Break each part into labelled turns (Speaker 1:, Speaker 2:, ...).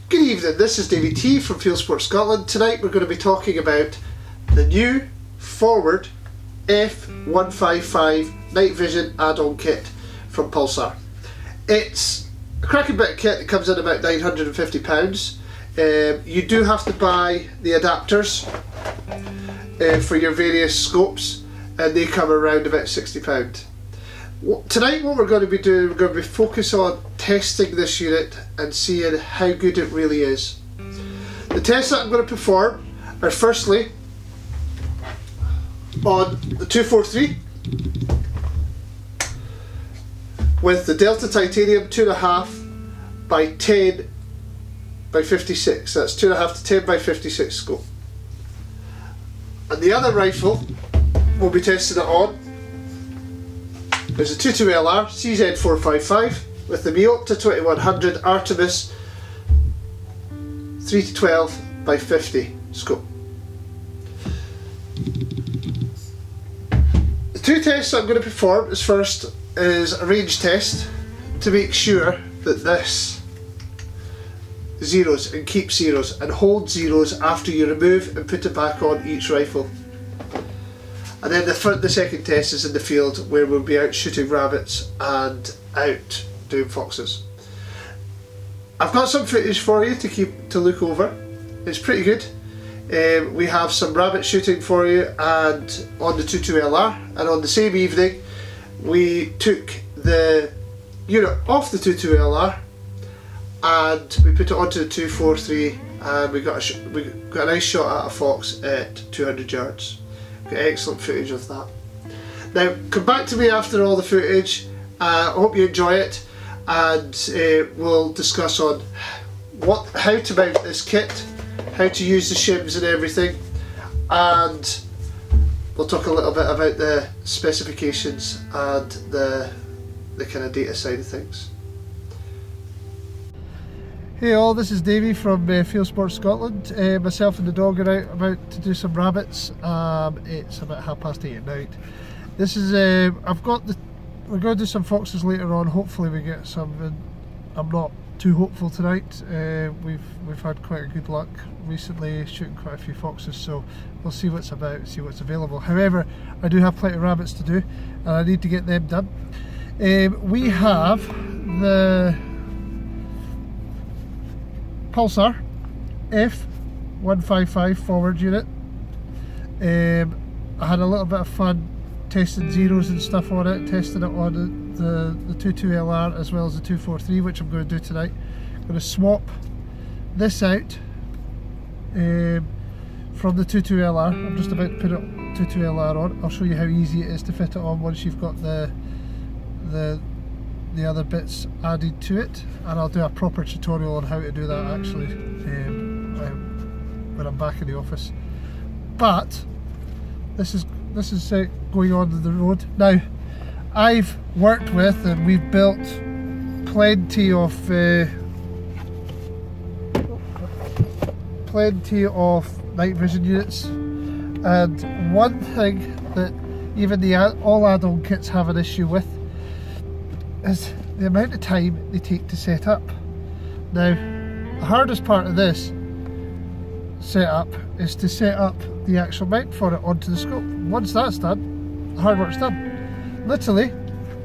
Speaker 1: Good evening, this is Davey T from Fieldsports Scotland. Tonight we're going to be talking about the new forward F155 night vision add-on kit from Pulsar. It's a cracking bit of kit that comes in about £950. You do have to buy the adapters for your various scopes, and they come around about £60. Tonight what we're going to be doing, we're going to be focused on testing this unit and seeing how good it really is. The tests that I'm going to perform are firstly on the 243 with the Delta Titanium 2.5 by 10 by 56. That's 2.5 to 10 by 56 scope. And the other rifle we'll be testing it on is a 22LR CZ455 with the Miopta 2100 Artemis 3 to 12 by 50 scope. The two tests I'm going to perform is first is a range test to make sure that this zeros and keeps zeros and holds zeros after you remove and put it back on each rifle. And then the second test is in the field, where we'll be out shooting rabbits and out doing foxes. I've got some footage for you to look over. It's pretty good. We have some rabbit shooting for you and on the 22LR, and on the same evening we took the unit off the 22LR and we put it onto the 243, and we got a nice shot at a fox at 200 yards. Got excellent footage of that. Now come back to me after all the footage. I hope you enjoy it, and we'll discuss on how to mount this kit, how to use the shims and everything, and we'll talk a little bit about the specifications and the kind of data side of things. Hey all, this is Davey from Fieldsports Scotland. Myself and the dog are out about to do some rabbits. It's about 8:30 at night. This is we're going to do some foxes later on. Hopefully we get some. I'm not too hopeful tonight. We've had quite a good luck recently shooting quite a few foxes, so we'll see what's about, see what's available. However, I do have plenty of rabbits to do, and I need to get them done. We have the Pulsar F155 forward unit. I had a little bit of fun testing zeros and stuff on it, testing it on the 22LR as well as the 243, which I'm going to do tonight. I'm going to swap this out from the 22LR. I'm just about to put it 22LR on. I'll show you how easy it is to fit it on once you've got the other bits added to it, and I'll do a proper tutorial on how to do that actually when I'm back in the office. But this is going on the road now. I've worked with and we've built plenty of night vision units, and one thing that even the all add-on kits have an issue with is the amount of time they take to set up. Now, the hardest part of this setup is to set up the actual mount for it onto the scope. Once that's done, the hard work's done. Literally,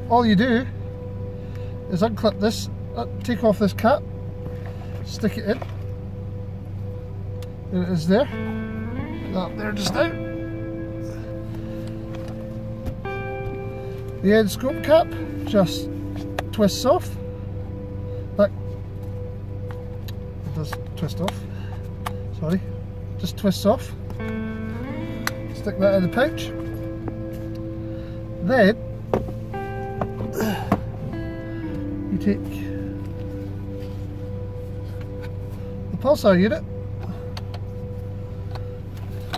Speaker 1: all you do is unclip this, take off this cap, stick it in, and it is there. That there just now. The end scope cap just twists off. That it does twist off. Sorry, just twists off. Stick that in the pouch. Then you take the Pulsar unit,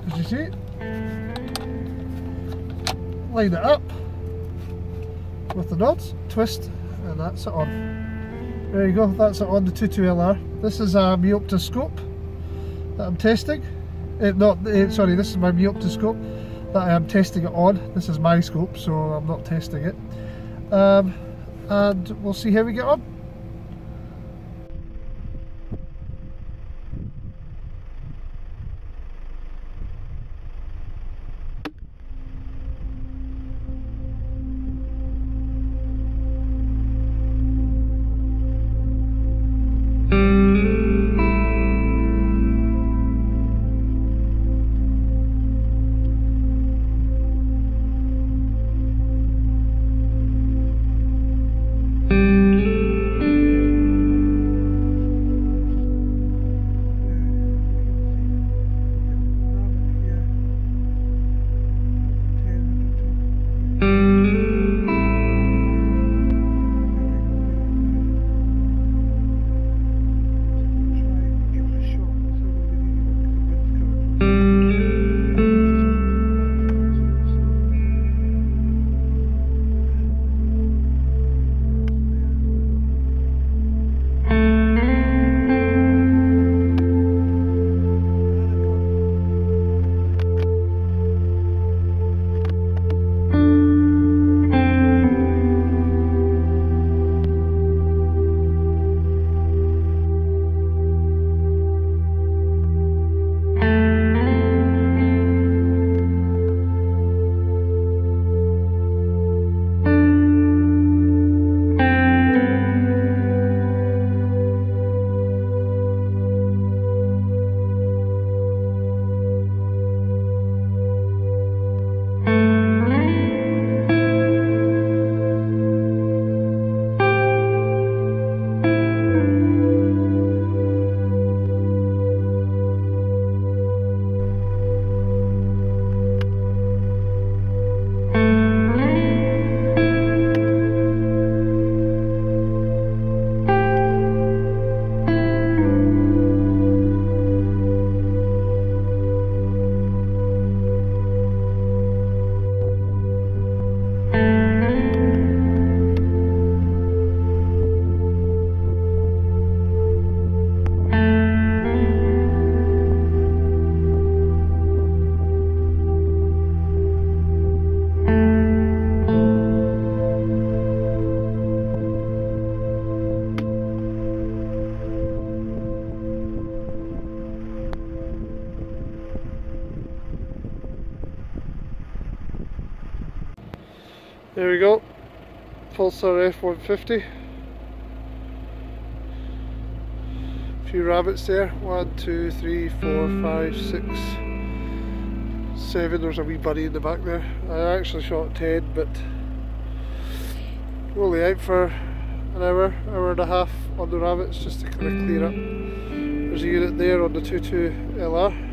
Speaker 1: as you see, line it up with the nods, twist, and that's it on. There you go, that's it on the 22LR. This is a Miopta scope that I'm testing. Sorry, this is my Miopta scope that I am testing it on. This is my scope, so I'm not testing it. And we'll see how we get on. Pulsar F150. A few rabbits there. 1, 2, 3, 4, 5, 6, 7. There's a wee bunny in the back there. I actually shot 10, but we're only out for an hour, hour and a half on the rabbits just to kind of clear up. There's a unit there on the 22 LR.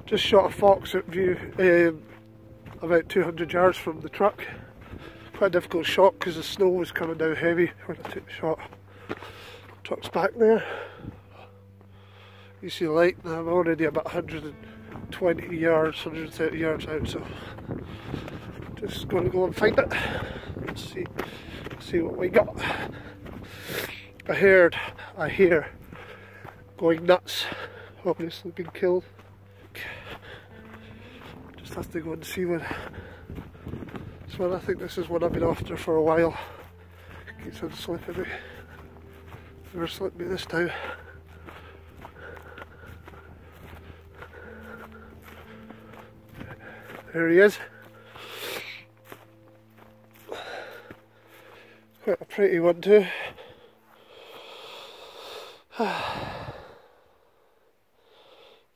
Speaker 1: Just shot a fox at view, about 200 yards from the truck. Quite a difficult shot because the snow was coming down heavy when I took the shot. Truck's back there. You see the light, and I'm already about 120 yards, 130 yards out, so just going to go and find it. Let's see what we got. I hear going nuts. Obviously been killed. Just have to go and see one. This one, I think this is one I've been after for a while. Keeps on slipping me. Never slipped me this time. There he is. Quite a pretty one too.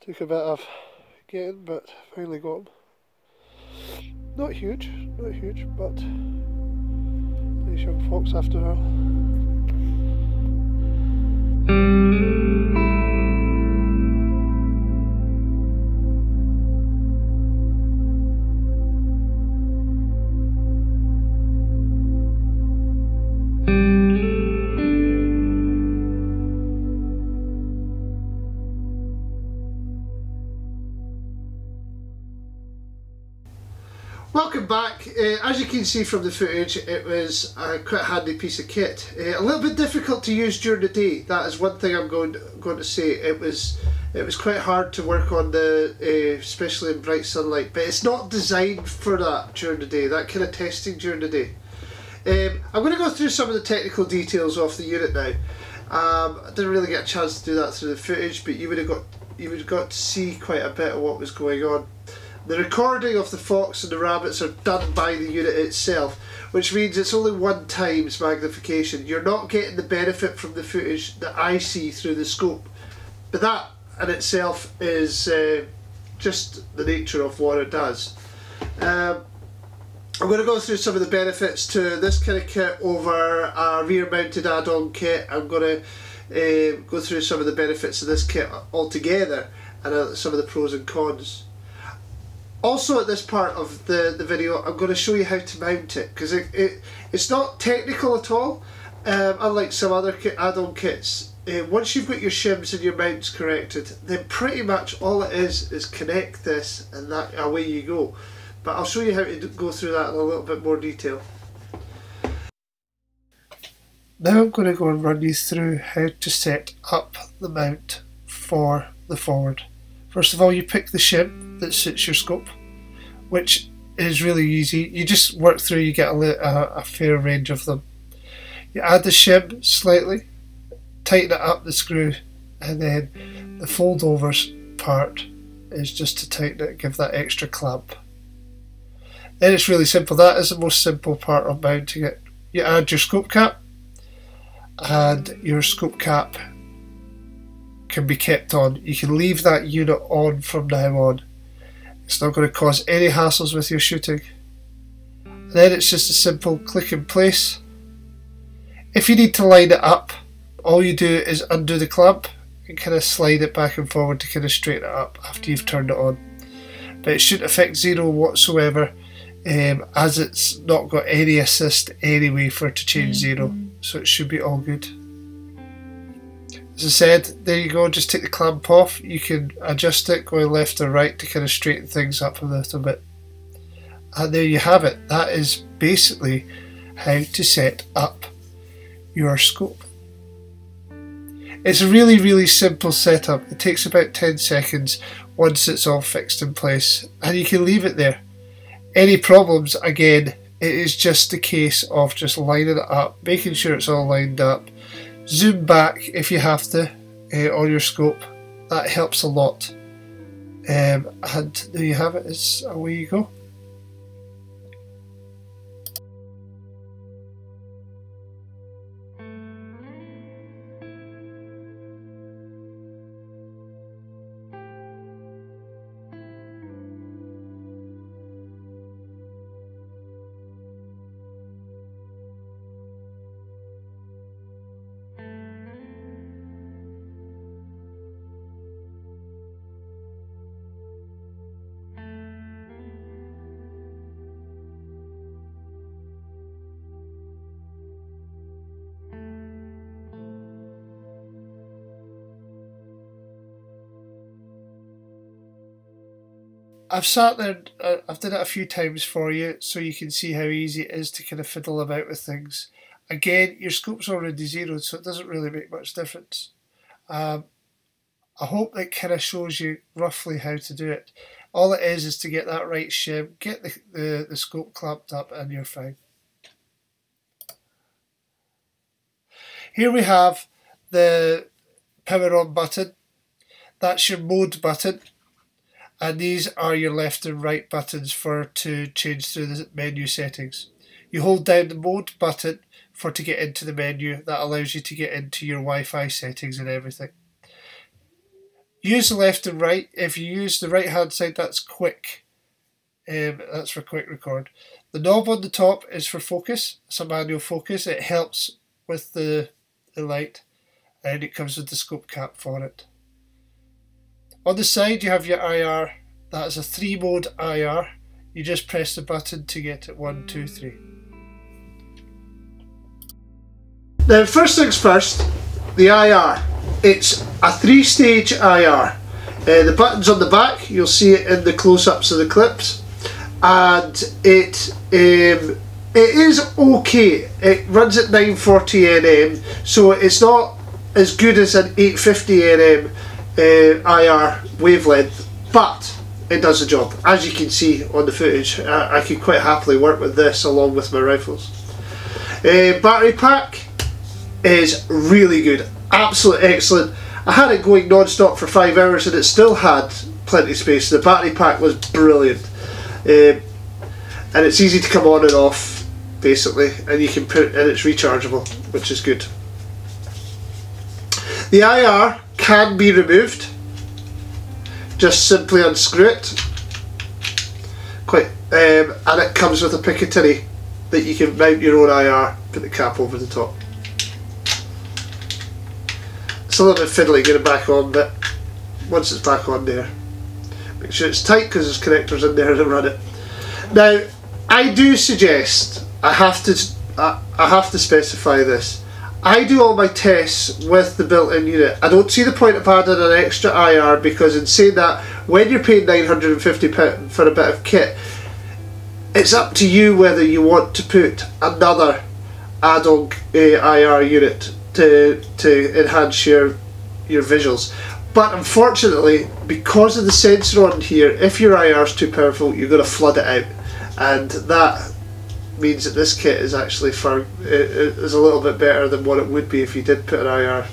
Speaker 1: Took a bit of getting, but finally got him. Not huge, but nice young fox after all. Welcome back. As you can see from the footage, it was quite a handy piece of kit. A little bit difficult to use during the day. That is one thing I'm going to say. It was quite hard to work on especially in bright sunlight. But it's not designed for that during the day. That kind of testing during the day. I'm going to go through some of the technical details of the unit now. I didn't really get a chance to do that through the footage, but you would have got to see quite a bit of what was going on. The recording of the fox and the rabbits are done by the unit itself, which means it's only 1 times magnification. You're not getting the benefit from the footage that I see through the scope. But that in itself is just the nature of what it does. I'm going to go through some of the benefits to this kind of kit over a rear mounted add-on kit. I'm going to go through some of the benefits of this kit altogether and some of the pros and cons. Also at this part of the video I'm going to show you how to mount it, because it's not technical at all, unlike some other add-on kits. Once you've got your shims and your mounts corrected, then pretty much all it is connect this and that away you go. But I'll show you how to go through that in a little bit more detail. Now I'm going to go and run you through how to set up the mount for the forward. First of all, you pick the shim that suits your scope, which is really easy. You just work through, you get a fair range of them. You add the shim slightly, tighten it up the screw, and then the fold overs part is just to tighten it, give that extra clamp. Then it's really simple. That is the most simple part of mounting it. You add your scope cap, and your scope cap can be kept on. You can leave that unit on from now on. It's not going to cause any hassles with your shooting. And then it's just a simple click in place. If you need to line it up, all you do is undo the clamp and kind of slide it back and forward to kind of straighten it up after you've turned it on. But it shouldn't affect Zero whatsoever, as it's not got any assist anyway for it to change Zero, so it should be all good. As I said, there you go, just take the clamp off. You can adjust it going left or right to kind of straighten things up a little bit. And there you have it. That is basically how to set up your scope. It's a really simple setup. It takes about 10 seconds once it's all fixed in place, and you can leave it there. Any problems, again, it is just a case of just lining it up, making sure it's all lined up. Zoom back if you have to on your scope. That helps a lot. And there you have it. It's away you go. I've sat there, I've done it a few times for you so you can see how easy it is to kind of fiddle about with things. Again, your scope's already zeroed, so it doesn't really make much difference. I hope that kind of shows you roughly how to do it. All it is to get that right shim, get the scope clamped up, and you're fine. Here we have the power on button. That's your mode button. And these are your left and right buttons to change through the menu settings. You hold down the mode button to get into the menu. That allows you to get into your Wi-Fi settings and everything. Use the left and right. If you use the right hand side, that's quick. That's for quick record. The knob on the top is for focus. It's a manual focus. It helps with the light, and it comes with the scope cap for it. On the side you have your IR. That is a 3-mode IR. You just press the button to get it 1, 2, 3. Now first things first, the IR. It's a 3-stage IR. The button's on the back, you'll see it in the close-ups of the clips, and it is okay. It runs at 940 nm, so it's not as good as an 850 nm IR wavelength, but it does the job. As you can see on the footage, I can quite happily work with this along with my rifles. Battery pack is really good, absolutely excellent. I had it going non-stop for 5 hours and it still had plenty of space. The battery pack was brilliant, and it's easy to come on and off basically, and you can put, and it's rechargeable, which is good. The IR can be removed. Just simply unscrew it. And it comes with a Picatinny that you can mount your own IR. Put the cap over the top. It's a little bit fiddly getting it back on, but once it's back on there, make sure it's tight because there's connectors in there to run it. Now, I do suggest I have to specify this. I do all my tests with the built-in unit. I don't see the point of adding an extra IR, because in saying that, when you're paying £950 for a bit of kit, it's up to you whether you want to put another add-on IR unit to enhance your visuals. But unfortunately, because of the sensor on here, if your IR is too powerful, you're going to flood it out, and that means that this kit is actually is a little bit better than what it would be if you did put an IR.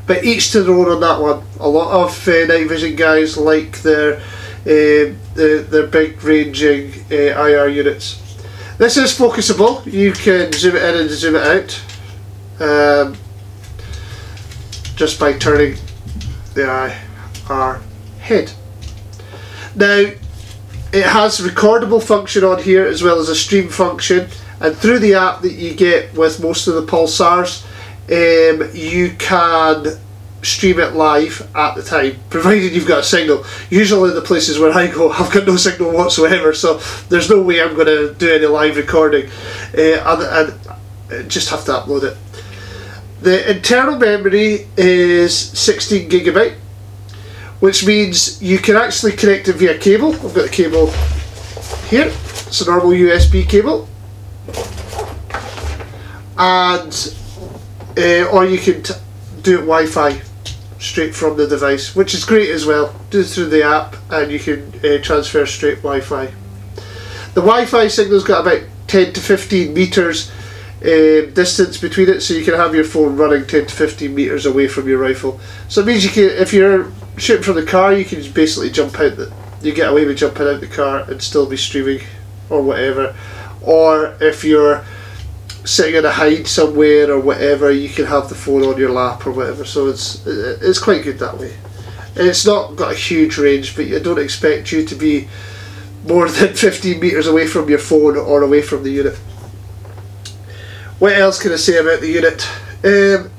Speaker 1: But each to their own on that one. A lot of night vision guys like their big ranging IR units. This is focusable. You can zoom it in and zoom it out just by turning the IR head. Now it has recordable function on here as well as a stream function, and through the app that you get with most of the Pulsars, you can stream it live at the time, provided you've got a signal. Usually the places where I go, I've got no signal whatsoever, so there's no way I'm going to do any live recording, and just have to upload it. The internal memory is 16 gigabyte, which means you can actually connect it via cable. I've got the cable here, it's a normal USB cable, and or you can do it Wi-Fi straight from the device, which is great as well. Do it through the app and you can transfer straight Wi-Fi. The Wi-Fi signal's got about 10 to 15 meters distance between it, so you can have your phone running 10 to 15 meters away from your rifle. So it means you can, if you're shooting from the car, you can just basically jump out you get away with jumping out the car and still be streaming or whatever. Or if you're sitting in a hide somewhere or whatever, you can have the phone on your lap or whatever. So it's quite good that way. It's not got a huge range, but I don't expect you to be more than 15 meters away from your phone or away from the unit. What else can I say about the unit? The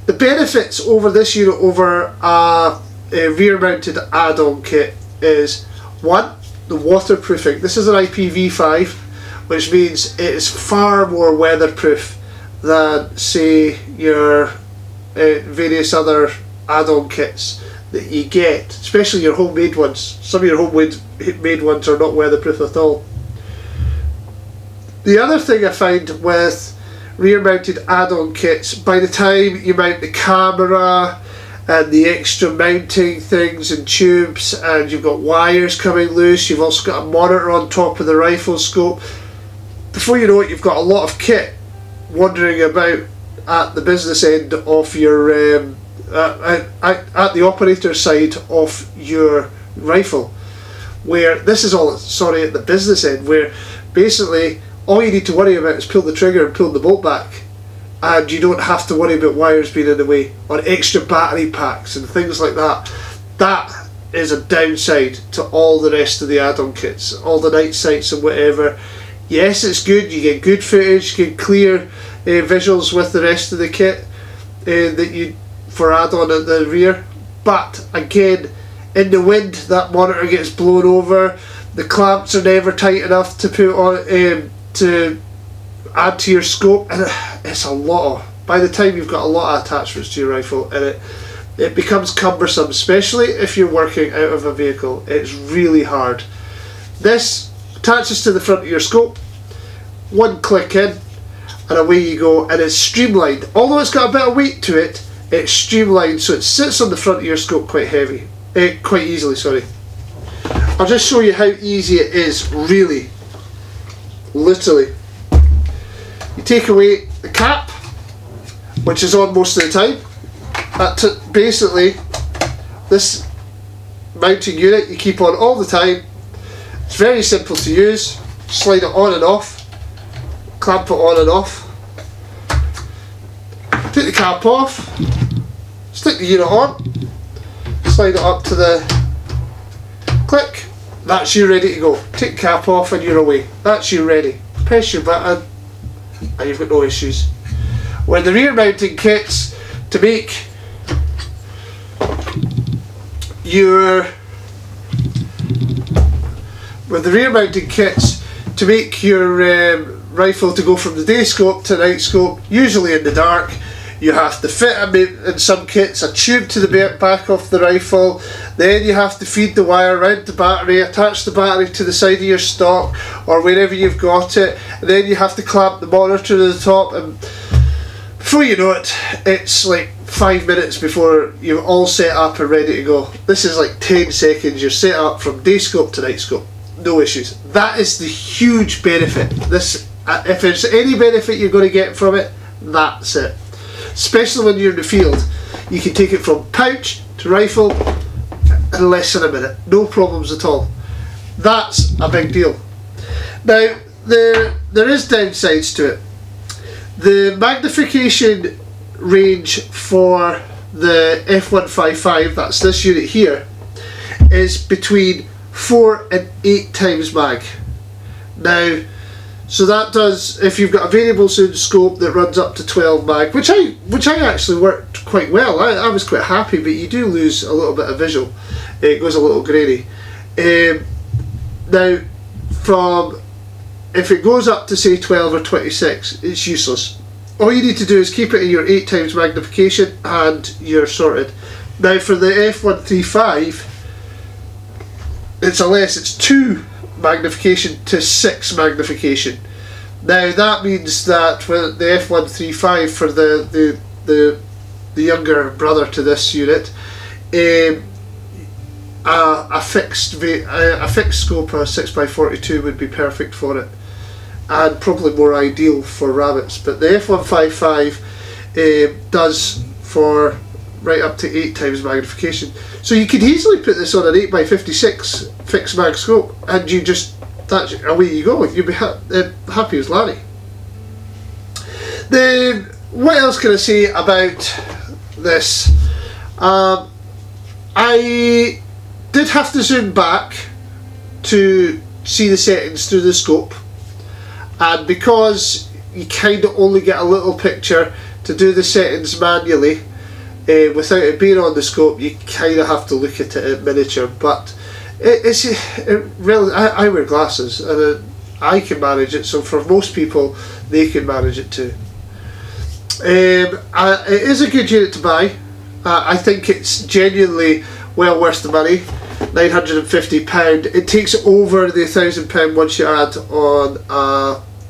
Speaker 1: benefits over this unit over a rear mounted add-on kit is, one, the waterproofing. This is an IPv5, which means it is far more weatherproof than, say, your various other add-on kits that you get, especially your homemade ones. Some of your homemade ones are not weatherproof at all. The other thing I find with rear mounted add-on kits, by the time you mount the camera and the extra mounting things and tubes, and you've got wires coming loose, you've also got a monitor on top of the rifle scope, before you know it, you've got a lot of kit wandering about at the business end of your at the operator side of your rifle, where this is all, sorry, at the business end, where basically all you need to worry about is pull the trigger and pull the bolt back, and you don't have to worry about wires being in the way or extra battery packs and things like that. That is a downside to all the rest of the add-on kits, all the night sights and whatever. Yes, it's good, you get good footage, you get clear visuals with the rest of the kit that you for add-on at the rear, but again, in the wind that monitor gets blown over, the clamps are never tight enough to put on to add to your scope, and it's a lot of, by the time you've got a lot of attachments to your rifle, and it becomes cumbersome, especially if you're working out of a vehicle. It's really hard. This attaches to the front of your scope, one click in and away you go, and it's streamlined. Although it's got a bit of weight to it, it's streamlined, so it sits on the front of your scope quite easily, sorry. I'll just show you how easy it is, really, literally. You take away the cap, which is on most of the time. Basically, this mounting unit you keep on all the time. It's very simple to use. Slide it on and off, clamp it on and off, take the cap off, stick the unit on, slide it up to the click, that's you ready to go. Take the cap off and you're away. That's you ready. Press your button and you've got no issues. Where the rear mounting kits, to make your rifle to go from the day scope to night scope, usually in the dark, you have to fit in some kits a tube to the back of the rifle, then you have to feed the wire around the battery, attach the battery to the side of your stock or wherever you've got it, and then you have to clamp the monitor to the top, and before you know it, it's like 5 minutes before you're all set up and ready to go. This is like 10 seconds, you're set up from day scope to night scope. No issues. That is the huge benefit. This, if there's any benefit you're going to get from it, that's it. Especially when you're in the field, you can take it from pouch to rifle in less than a minute. No problems at all. That's a big deal. Now, there is downsides to it. The magnification range for the F155, that's this unit here, is between 4 and 8 times mag. Now, so that does, if you've got a variable zoom scope that runs up to 12 mag, which I actually worked quite well. I was quite happy, but you do lose a little bit of visual. It goes a little grainy. Now, if it goes up to say 12 or 26, it's useless. All you need to do is keep it in your 8 times magnification and you're sorted. Now for the F135, it's 2 magnification to 6 magnification. Now that means that with the F135, for the younger brother to this unit, a fixed scope, a 6x42 would be perfect for it, and probably more ideal for rabbits. But the F155 does for right up to 8 times magnification. So you could easily put this on an 8x56 fixed mag scope, and you just, that's away you go. You'll be happy as Larry. What else can I say about this? I did have to zoom back to see the settings through the scope, and because you kind of only get a little picture to do the settings manually without it being on the scope, you kind of have to look at it in miniature. But I wear glasses and I can manage it, so for most people they can manage it too. It is a good unit to buy. I think it's genuinely well worth the money. £950. It takes over the £1,000 once you add on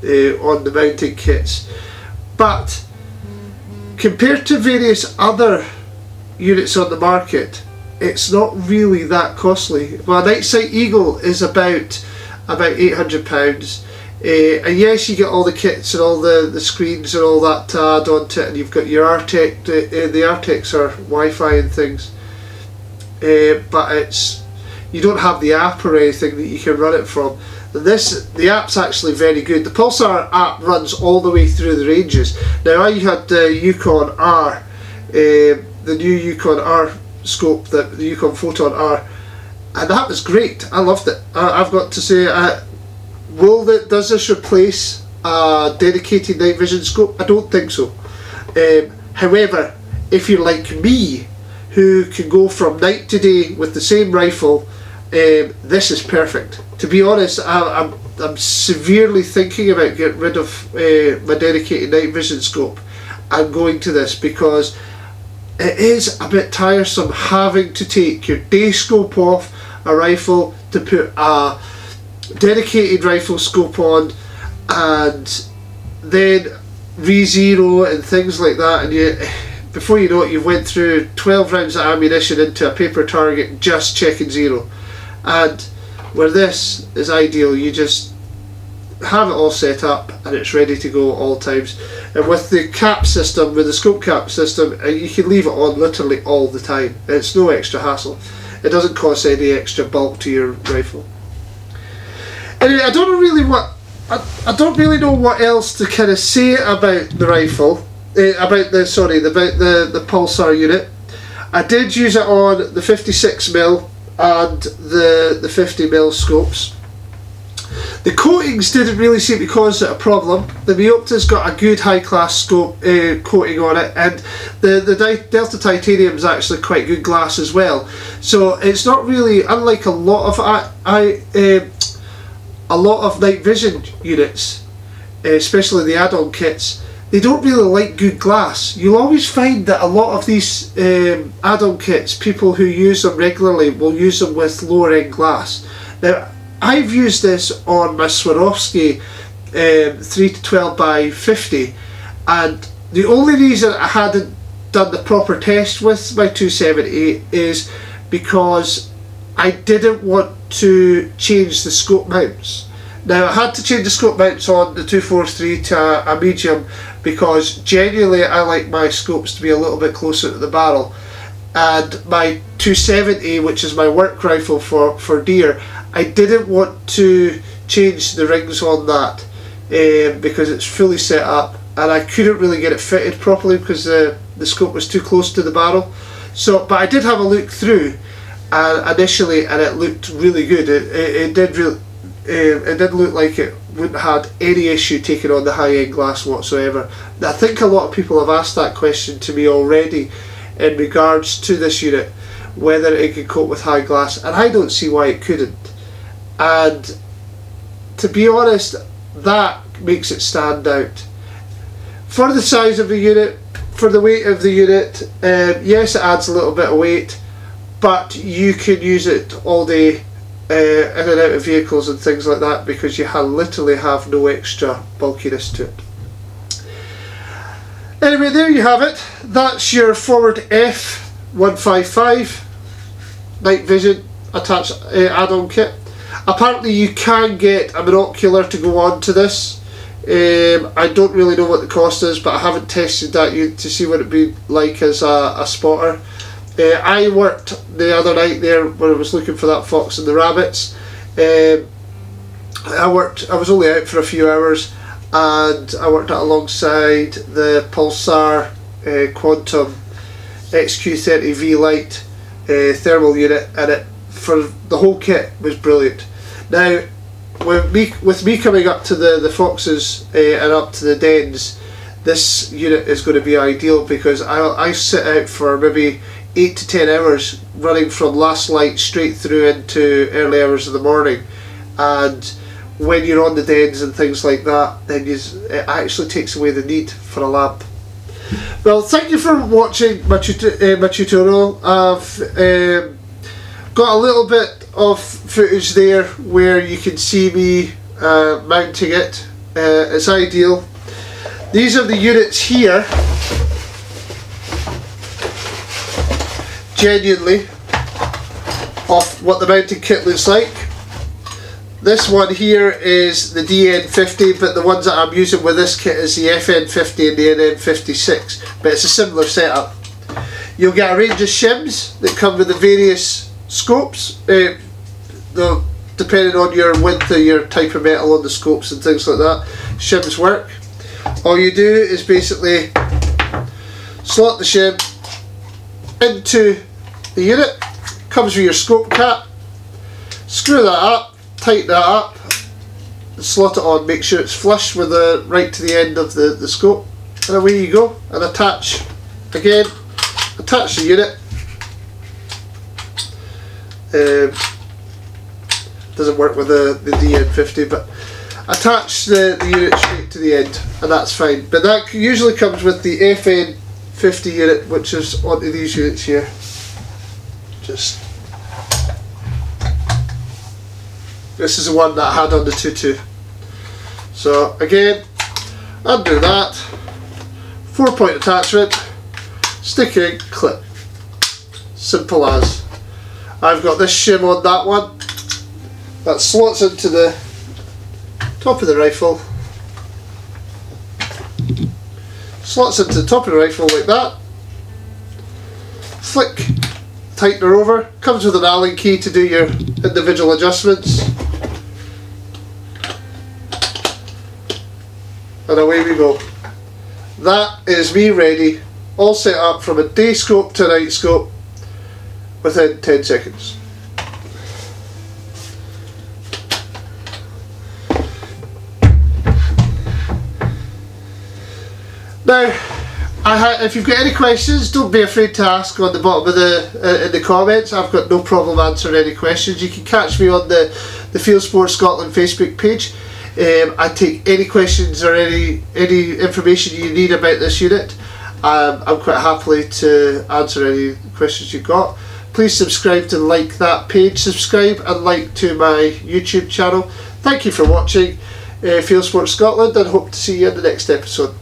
Speaker 1: the mounting kits. But compared to various other units on the market, it's not really that costly. Well, a Night Sight Eagle is about £800. And yes, you get all the kits and all the screens and all that to add onto it, and you've got your RTEC. The RTECs are Wi-Fi and things, but you don't have the app or anything that you can run it from. The app's actually very good. The Pulsar app runs all the way through the ranges. Now I had the Yukon R, the new Yukon R scope, the Yukon Photon R, and that was great. I loved it. I've got to say, does this replace a dedicated night vision scope? I don't think so. However, if you're like me, who can go from night to day with the same rifle, this is perfect. To be honest, I'm severely thinking about getting rid of my dedicated night vision scope and going to this, because it is a bit tiresome having to take your day scope off a rifle to put a dedicated rifle scope on, and then re-zero and things like that, and before you know it, you've went through 12 rounds of ammunition into a paper target just checking zero. And where this is ideal, you just have it all set up and it's ready to go all times. And with the cap system, with the scope cap system, you can leave it on literally all the time. It's no extra hassle. It doesn't cost any extra bulk to your rifle. Anyway, I don't really know what else to kind of say about the rifle, about the Pulsar unit. I did use it on the 56mm and the 50mm scopes. The coatings didn't really seem to cause it a problem. The Meopta's got a good high class scope coating on it, and the Delta Titanium is actually quite good glass as well. So it's not really, unlike a lot of night vision units, especially the add-on kits, they don't really like good glass. You'll always find that a lot of these add-on kits, people who use them regularly will use them with lower end glass. Now, I've used this on my Swarovski 3-12x50, and the only reason I hadn't done the proper test with my 278 is because I didn't want to change the scope mounts. Now, I had to change the scope mounts on the 243 to a medium, because genuinely I like my scopes to be a little bit closer to the barrel, and my 270, which is my work rifle for deer, I didn't want to change the rings on that because it's fully set up, and I couldn't really get it fitted properly because the the scope was too close to the barrel. So, but I did have a look through initially, and it looked really good. It did look like it wouldn't have had any issue taking on the high-end glass whatsoever. I think a lot of people have asked that question to me already in regards to this unit, whether it could cope with high glass, and I don't see why it couldn't. And to be honest, that makes it stand out. For the size of the unit, for the weight of the unit, yes, it adds a little bit of weight, but you can use it all day in and out of vehicles and things like that, because you literally have no extra bulkiness to it. Anyway, there you have it. That's your forward F155 night vision attached add-on kit. Apparently you can get a binocular to go on to this. I don't really know what the cost is, but I haven't tested that to see what it'd be like as a spotter. I worked the other night there when I was looking for that fox and the rabbits. I was only out for a few hours, and I worked out alongside the Pulsar Quantum XQ30V Lite thermal unit, and it for the whole kit was brilliant. Now, with me coming up to the foxes and up to the dens, this unit is going to be ideal, because I sit out for maybe 8 to 10 hours running from last light straight through into early hours of the morning, and when you're on the dens and things like that, then it actually takes away the need for a lamp. Well, thank you for watching my tutorial. I've got a little bit of footage there where you can see me mounting it. It's ideal. These are the units here, genuinely, of what the mounting kit looks like. This one here is the DN50, but the ones that I'm using with this kit is the FN50 and the NN56, but it's a similar setup. You'll get a range of shims that come with the various scopes, depending on your width or your type of metal on the scopes and things like that. Shims work. All you do is basically slot the shim into the unit, comes with your scope cap, screw that up, tighten that up, and slot it on. Make sure it's flush with right to the end of the scope, and away you go. And attach again, attach the unit. Doesn't work with the DN50, but attach the unit straight to the end, and that's fine. But that usually comes with the FN50 unit, which is onto these units here. This is the one that I had on the tutu. So again, undo that, 4-point attachment, stick in, clip. Simple as. I've got this shim on that one that slots into the top of the rifle, slots into the top of the rifle like that, flick, tighten her over, comes with an Allen key to do your individual adjustments, and away we go. That is me ready, all set up from a day scope to a night scope within 10 seconds. Now, if you've got any questions, don't be afraid to ask on the bottom of in the comments. I've got no problem answering any questions. You can catch me on the Fieldsports Scotland Facebook page. I take any questions or any information you need about this unit. I'm quite happily to answer any questions you've got. Please subscribe to like that page, subscribe and like to my YouTube channel. Thank you for watching Fieldsports Scotland, and hope to see you in the next episode.